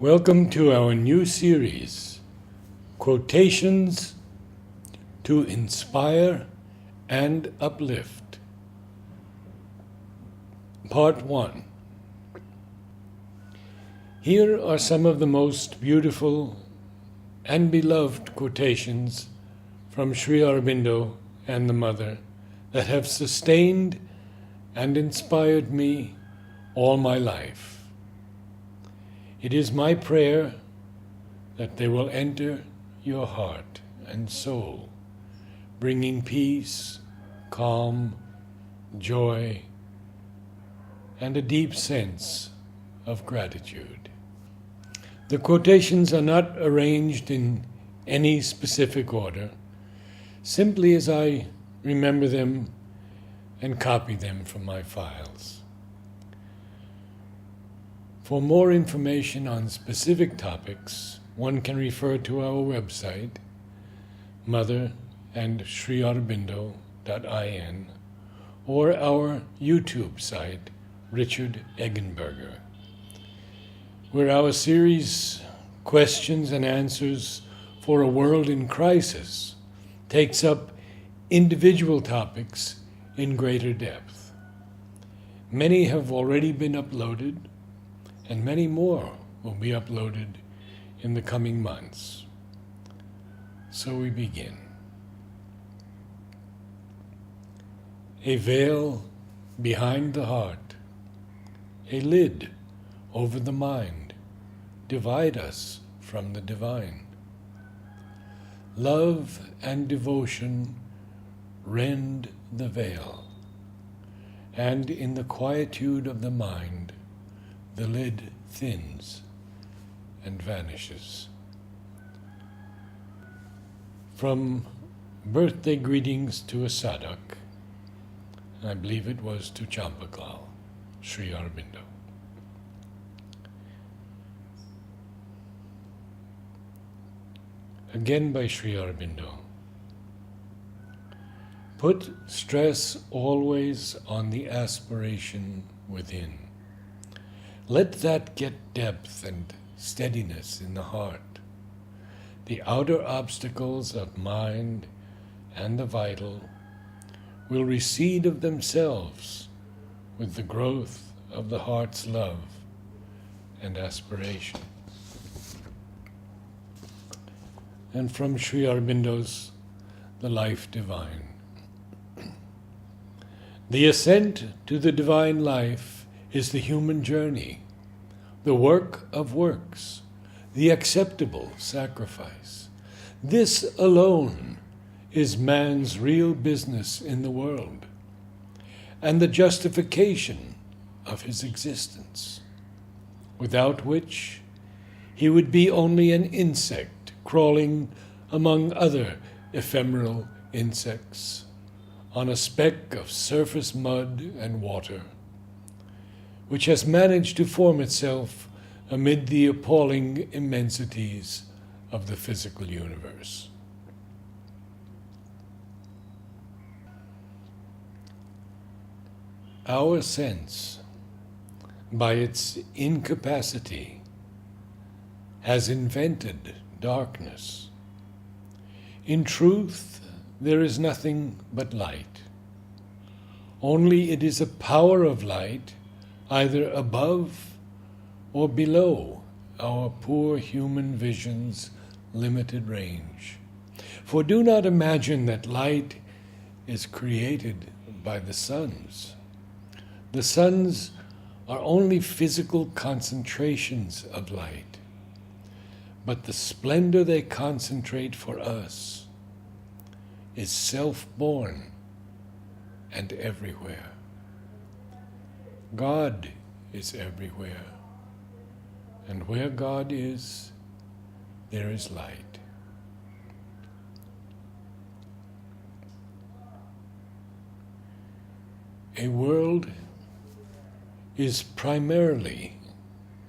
Welcome to our new series, Quotations to Inspire and Uplift. Part 1. Here are some of the most beautiful and beloved quotations from Sri Aurobindo and the Mother that have sustained and inspired me all my life. It is my prayer that they will enter your heart and soul, bringing peace, calm, joy, and a deep sense of gratitude. The quotations are not arranged in any specific order, simply as I remember them and copy them from my files. For more information on specific topics, one can refer to our website, Mother and SriAurobindo.in, or our YouTube site, Richard Eggenberger, where our series, Questions and Answers for a World in Crisis, takes up individual topics in greater depth. Many have already been uploaded, and many more will be uploaded in the coming months. So we begin. A veil behind the heart, a lid over the mind, divide us from the divine. Love and devotion rend the veil, and in the quietude of the mind, the lid thins and vanishes. From birthday greetings to a sadhak, I believe it was to Champaklal, Sri Aurobindo. Again by Sri Aurobindo. Put stress always on the aspiration within. Let that get depth and steadiness in the heart. The outer obstacles of mind and the vital will recede of themselves with the growth of the heart's love and aspiration. And from Sri Aurobindo's The Life Divine. The ascent to the divine life is the human journey, the work of works, the acceptable sacrifice. This alone is man's real business in the world, and the justification of his existence, without which he would be only an insect crawling among other ephemeral insects on a speck of surface mud and water, which has managed to form itself amid the appalling immensities of the physical universe. Our sense, by its incapacity, has invented darkness. In truth, there is nothing but light. Only it is a power of light either above or below our poor human vision's limited range. For do not imagine that light is created by the suns. The suns are only physical concentrations of light, but the splendor they concentrate for us is self-born and everywhere. God is everywhere, and where God is, there is light. A world is primarily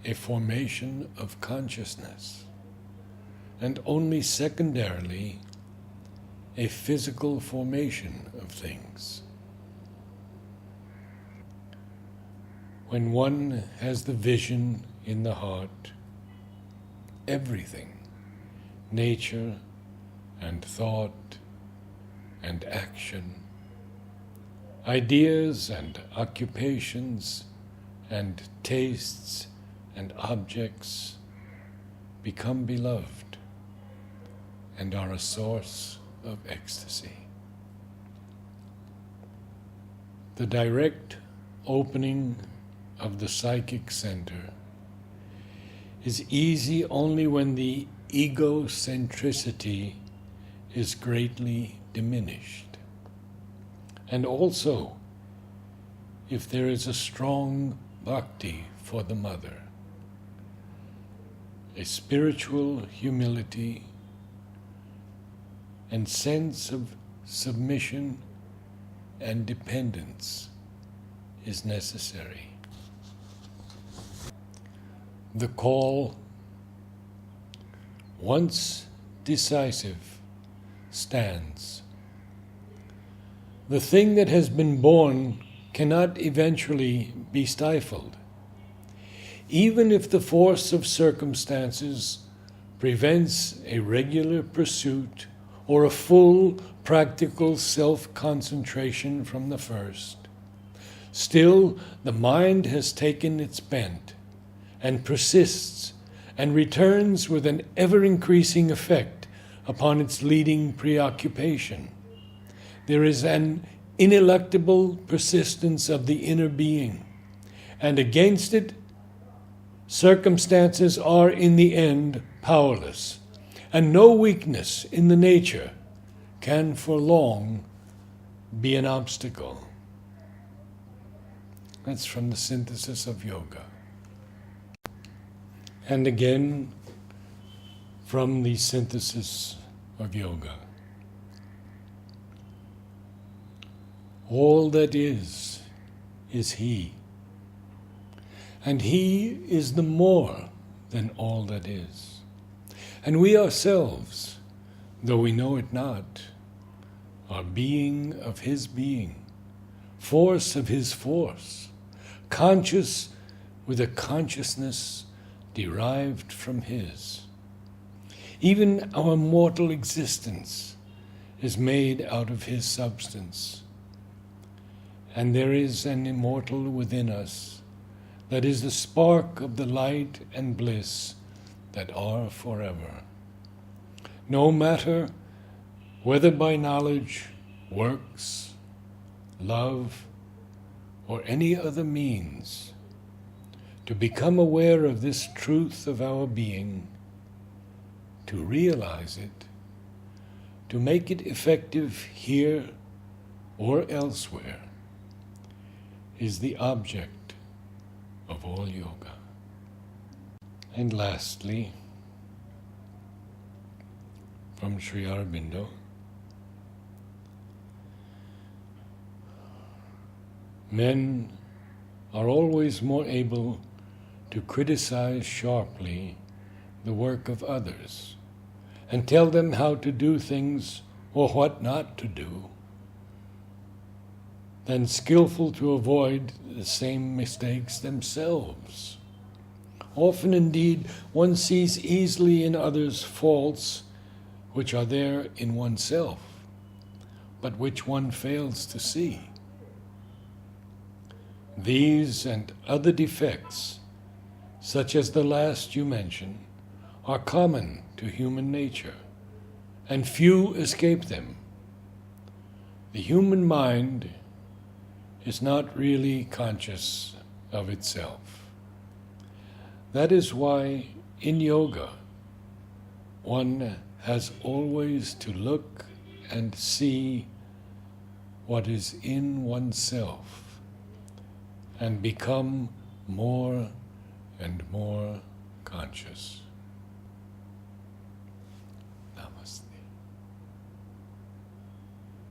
a formation of consciousness, and only secondarily a physical formation of things. When one has the vision in the heart, everything, nature and thought and action, ideas and occupations and tastes and objects become beloved and are a source of ecstasy. The direct opening of the psychic center is easy only when the egocentricity is greatly diminished, and also if there is a strong bhakti for the mother, a spiritual humility and sense of submission and dependence is necessary. The call, once decisive, stands. The thing that has been born cannot eventually be stifled. Even if the force of circumstances prevents a regular pursuit or a full practical self-concentration from the first, still the mind has taken its bent and persists and returns with an ever-increasing effect upon its leading preoccupation. There is an ineluctable persistence of the inner being, and against it, circumstances are in the end powerless, and no weakness in the nature can for long be an obstacle. That's from the Synthesis of Yoga. And again, from the Synthesis of Yoga. All that is He. And He is the more than all that is. And we ourselves, though we know it not, are being of His being, force of His force, conscious with a consciousness derived from His. Even our mortal existence is made out of His substance. And there is an immortal within us that is the spark of the light and bliss that are forever. No matter whether by knowledge, works, love, or any other means, to become aware of this truth of our being, to realize it, to make it effective here or elsewhere, is the object of all yoga. And lastly, from Sri Aurobindo, men are always more able to criticize sharply the work of others and tell them how to do things or what not to do than skillful to avoid the same mistakes themselves. Often indeed one sees easily in others faults which are there in oneself, but which one fails to see. These and other defects, such as the last you mentioned, are common to human nature, and few escape them. The human mind is not really conscious of itself. That is why in yoga one has always to look and see what is in oneself and become more and more conscious.